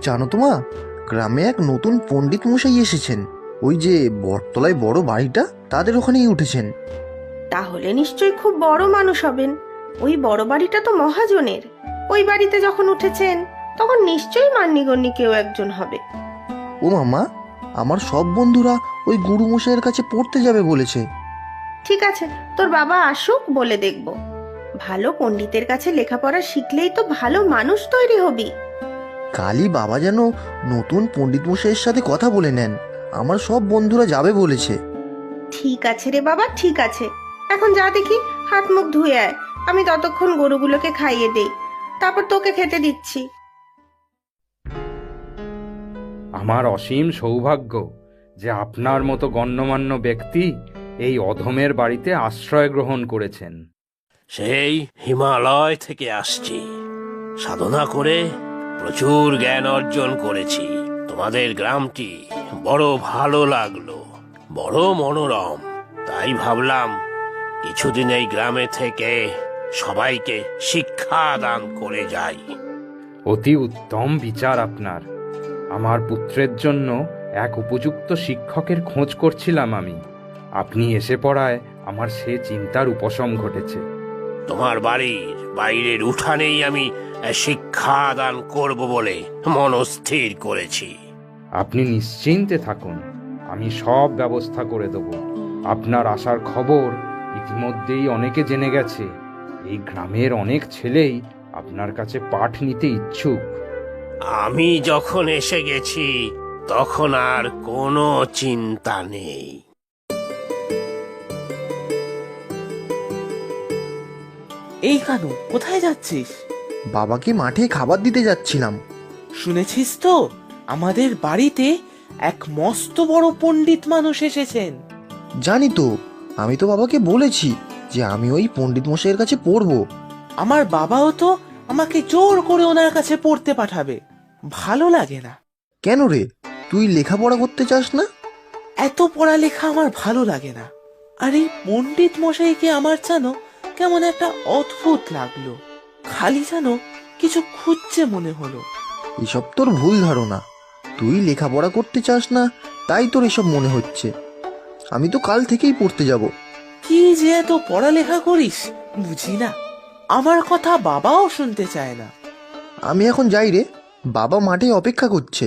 জানো তো মা, গ্রামে এক নতুন পণ্ডিত মশাই এসেছেন। ওই যে বটতলায় বড় বাড়িটা, তাদের ওখানেই উঠেছেন। তাহলে নিশ্চয়ই খুব বড় মানুষ হবেন। ওই বড় বাড়িটা তো মহাজনের। ওই বাড়িতে যখন উঠেছেন তখন নিশ্চয়ই মান্যিগণ্যি কেউ একজন হবে। ও মামা, আমার সব বন্ধুরা ওই গুরু মশাইয়ের কাছে পড়তে যাবে বলেছে। ঠিক আছে, তোর বাবা আসুক, বলে দেখব। ভালো পণ্ডিতের কাছে লেখাপড়া শিখলেই তো ভালো মানুষ তৈরি হবি। কালই বাবা যেন নতুন পণ্ডিত মশাইয়ের সাথে কথা বলে নেন। আমার সব বন্ধুরা যাবে বলেছে। ঠিক আছে রে বাবা, ঠিক আছে। এখন যা দেখি, হাত মুখ ধুয়ে আয়। আমি ততক্ষণ গরুগুলোকে খাইয়ে দেই, তারপর তোকে খেতে দিচ্ছি। আমার অসীম সৌভাগ্য যে আপনার মতো গণ্যমান্য ব্যক্তি এই অধমের বাড়িতে আশ্রয় গ্রহণ করেছেন। সেই হিমালয় থেকে আসছি, সাধনা করে প্রচুর জ্ঞান অর্জন করেছি। তোমাদের গ্রামটি বড় ভালো লাগলো, বড় মনোরম। তাই ভাবলাম কিছুদিন এই গ্রামে থেকে সবাইকে শিক্ষা দান করে যাই। অতি উত্তম বিচার আপনার। আমার পুত্রের জন্য এক উপযুক্ত শিক্ষকের খোঁজ করছিলাম আমি। আপনি এসে পড়ায় আমার সে চিন্তার উপশম ঘটেছে। তোমার বাড়ির বাইরের উঠানেই আমি শিক্ষা দান করব বলে মনস্থির করেছি। আপনি নিশ্চিন্তে থাকুন, আমি সব ব্যবস্থা করে দেব। আপনার আসার খবর ইতিমধ্যেই অনেকে জেনে গেছে। এই গ্রামের অনেক ছেলেই আপনার কাছে পাঠ নিতে ইচ্ছুক। আমি যখন এসে গেছি তখন আর কোনো চিন্তা নেই। এই কানু, কোথায় যাচ্ছিস? বাবাকে মাঠে খাবার দিতে যাচ্ছিলাম। শুনেছিস তো, আমাদের বাড়িতে এক মস্ত বড় পণ্ডিত মানুষ এসেছেন। জানি তো, আমি তো বাবাকে বলেছি যে আমি ওই পণ্ডিত মশাইয়ের কাছে পড়বো। আমার বাবাও তো আমাকে জোর করে ওনার কাছে পড়তে পাঠাবে। ভালো লাগে না। কেন রে, তুই লেখাপড়া করতে চাস না? এত পড়ালেখা আমার ভালো লাগে না। আর এই পণ্ডিত মশাইকে আমার যেন কেমন একটা অদ্ভুত লাগলো। খালি যেন কিছু খুঁজছে মনে হলো। এসব তোর ভুল ধারণা। তুই লেখাপড়া করতে চাস না, তাই তোর এসব মনে হচ্ছে। আমি তো কাল থেকেই পড়তে যাব। কি যে এত পড়ালেখা করিস বুঝি না। আমার কথা বাবাও শুনতে চায় না। আমি এখন যাই রে, বাবা মাঠে অপেক্ষা করছে।